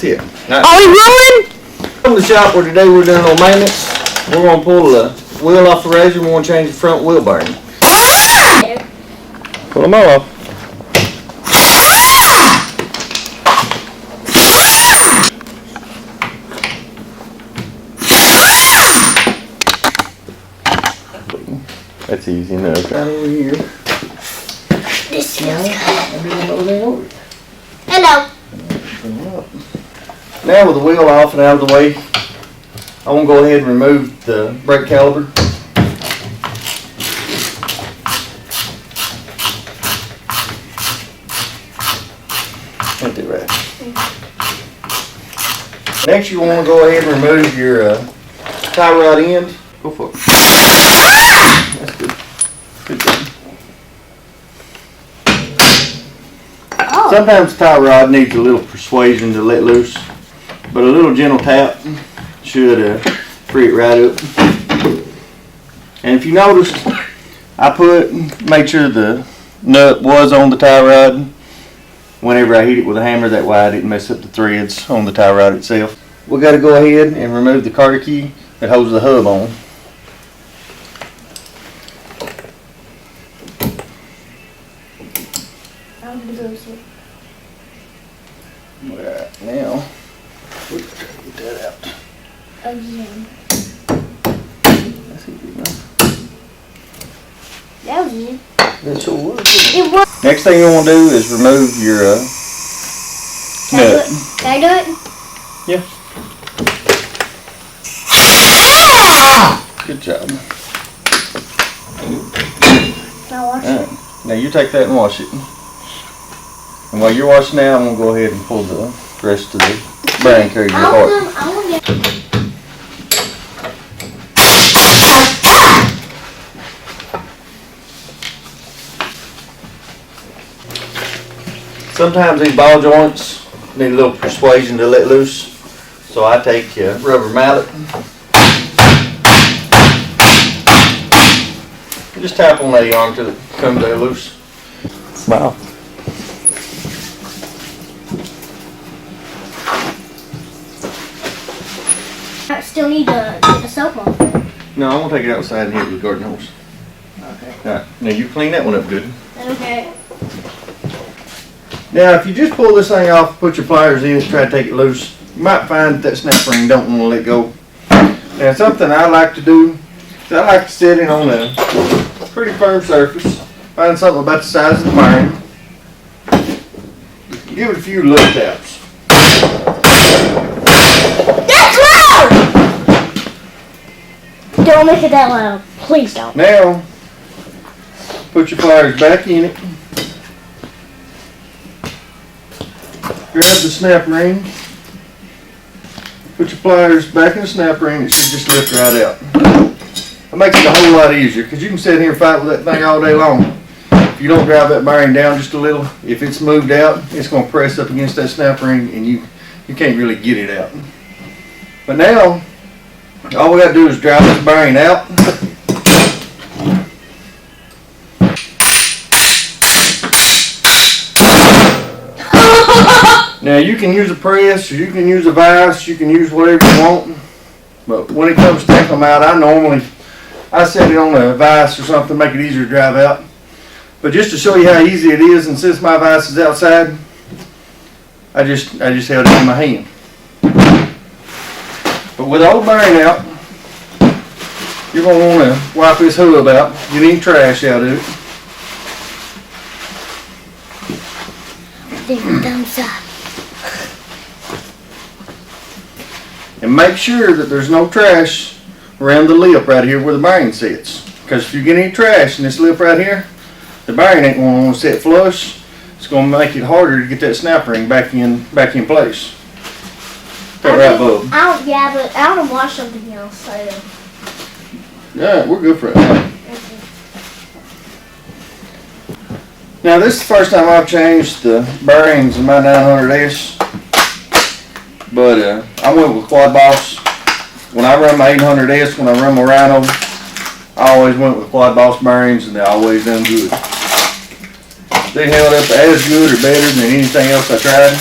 Here. Are we rolling? From the shop where today we're doing on maintenance. We're gonna pull the wheel off the RZR and we're gonna change the front wheel bearing. Pull them all off. That's easy enough. Right over here. This feels good. I didn't know they ordered. Hello. Now with the wheel off and out of the way, I want to go ahead and remove the brake caliper. Ain't that right? Next you want to go ahead and remove your tie rod end. Go for it. That's good. Good job. Oh. Sometimes the tie rod needs a little persuasion to let loose, but a little gentle tap should free it right up. And if you noticed, I made sure the nut was on the tie rod whenever I hit it with a hammer, that way I didn't mess up the threads on the tie rod itself. We got to go ahead and remove the carter key that holds the hub on. Right now, we're trying to get that out. That's easy enough. That was easy. That sure was. It was. Next thing you want to do is remove your nut. Can I do it? Yeah. Good job. Now wash it. Alright. Now you take that and wash it. And while you're washing that, I'm going to go ahead and pull the rest of the bearing carriage apart. I want to get. Sometimes these ball joints need a little persuasion to let loose. So I take a rubber mallet. And just tap on that arm till it comes there loose. Smile. I still need to get the soap off. No, I'm going to take it outside and hit it with a garden hose. Okay. Alright, now you clean that one up good. Okay. Now if you just pull this thing off, put your pliers in, try to take it loose, you might find that snap ring don't want to let go. Now something I like to do is I like to set it on a pretty firm surface, find something about the size of the bearing, give it a few look taps. That's loud! Don't make it that loud. Please don't. Now, put your pliers back in it, grab the snap ring, put your pliers back in the snap ring, it should just lift right out. It makes it a whole lot easier because you can sit here and fight with that thing all day long. If you don't drive that bearing down just a little, if it's moved out, it's going to press up against that snap ring and you can't really get it out. But now, all we got to do is drive this bearing out. Now you can use a press, or you can use a vise, you can use whatever you want. But when it comes to taking them out, I set it on a vise or something to make it easier to drive out. But just to show you how easy it is, and since my vise is outside, I just held it in my hand. But with the old bearing out, you're going to want to wipe this hub out, get any trash out of it. Thumbs up. And make sure that there's no trash around the lip right here where the bearing sits. Because if you get any trash in this lip right here, the bearing ain't going to want to sit flush. It's going to make it harder to get that snap ring back in place. That right, bub? Yeah, but I want to watch something else. Yeah, we're good for it now. Now this is the first time I've changed the bearings in my 900S. But I went with Quadboss. When I run my 800S, when I run my Rhino, I always went with Quadboss bearings and they always done good. They held up as good or better than anything else I tried.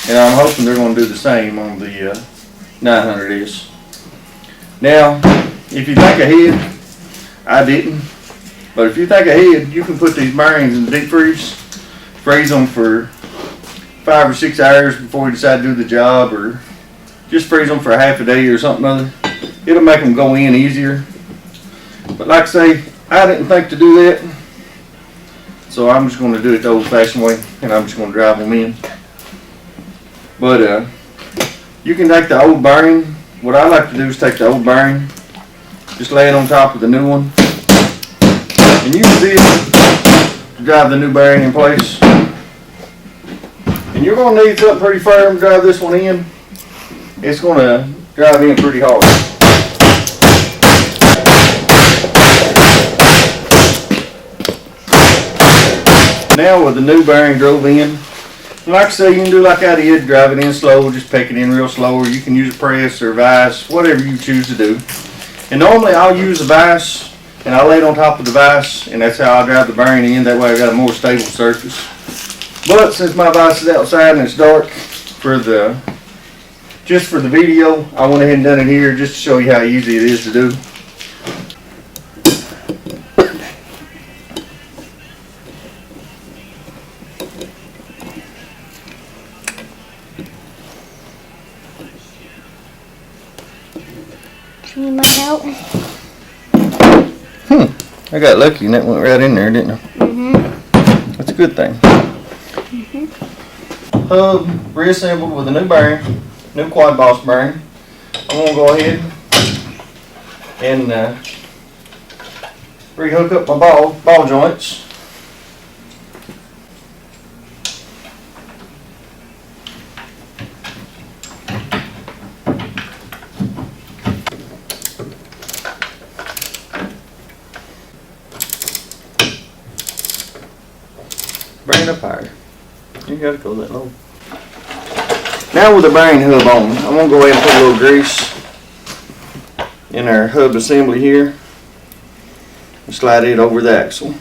And I'm hoping they're going to do the same on the 900S. Now, if you think ahead, I didn't. But if you think ahead, you can put these bearings in the deep freeze them for 5 or 6 hours before you decide to do the job, or just freeze them for a half a day or something other. It'll make them go in easier. But like I say, I didn't think to do that. So I'm just going to do it the old fashioned way, and I'm just going to drive them in. But you can take the old bearing. What I like to do is take the old bearing, just lay it on top of the new one, and use this to drive the new bearing in place. And you're going to need something pretty firm to drive this one in. It's going to drive in pretty hard. Now with the new bearing drove in, like I say, you can do like I did, drive it in slow, just pick it in real slow, or you can use a press or vise, whatever you choose to do. And normally I'll use a vise, and I'll lay it on top of the vise, and that's how I drive the bearing in. That way I got a more stable surface. But since my vise is outside and it's dark, just for the video, I went ahead and done it here just to show you how easy it is to do. Need my help? I got lucky and that went right in there, didn't it? That's a good thing. Hub reassembled with a new bearing, new Quadboss bearing. I'm going to go ahead and rehook up my ball joints. Bring it up higher. You gotta go that low. Now with the bearing hub on, I'm gonna go ahead and put a little grease in our hub assembly here and slide it over the axle.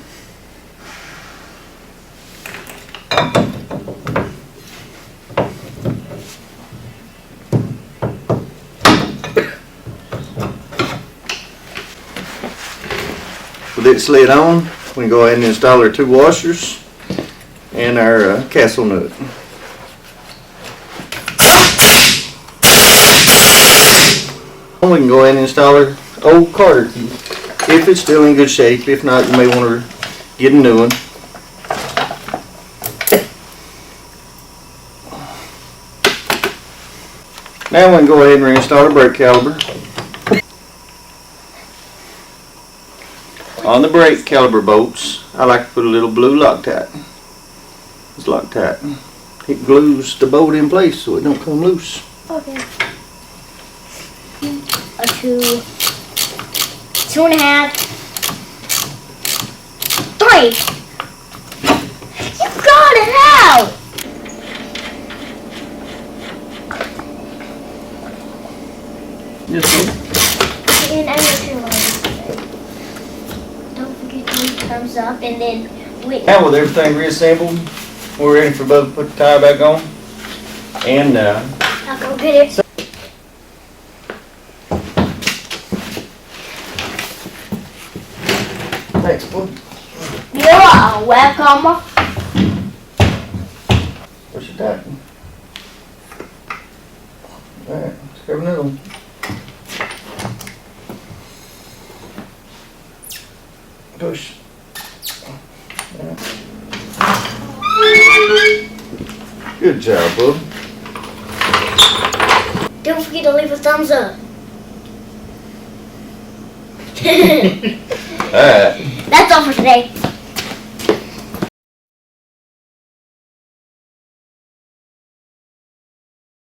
With it slid on, we can go ahead and install our 2 washers and our castle nut. We can go ahead and install our old carter key if it's still in good shape. If not, you may want to get a new one. Now we can go ahead and reinstall our brake caliper. On the brake caliper bolts, I like to put a little blue Loctite. It's Loctite. It glues the bolt in place so it don't come loose. Okay. A 2, 2.5, 3. You got it out. Yes, sir. And I need to don't forget to leave thumbs up, and then wait. Now with everything reassembled, we're ready for Bubba to put the tire back on. And I'll go get it. thanks, bud. You are welcome. Push it tight. Alright, let's grab another one. Push. Good job, bub. Don't forget to leave a thumbs up. Alright. That's all for today.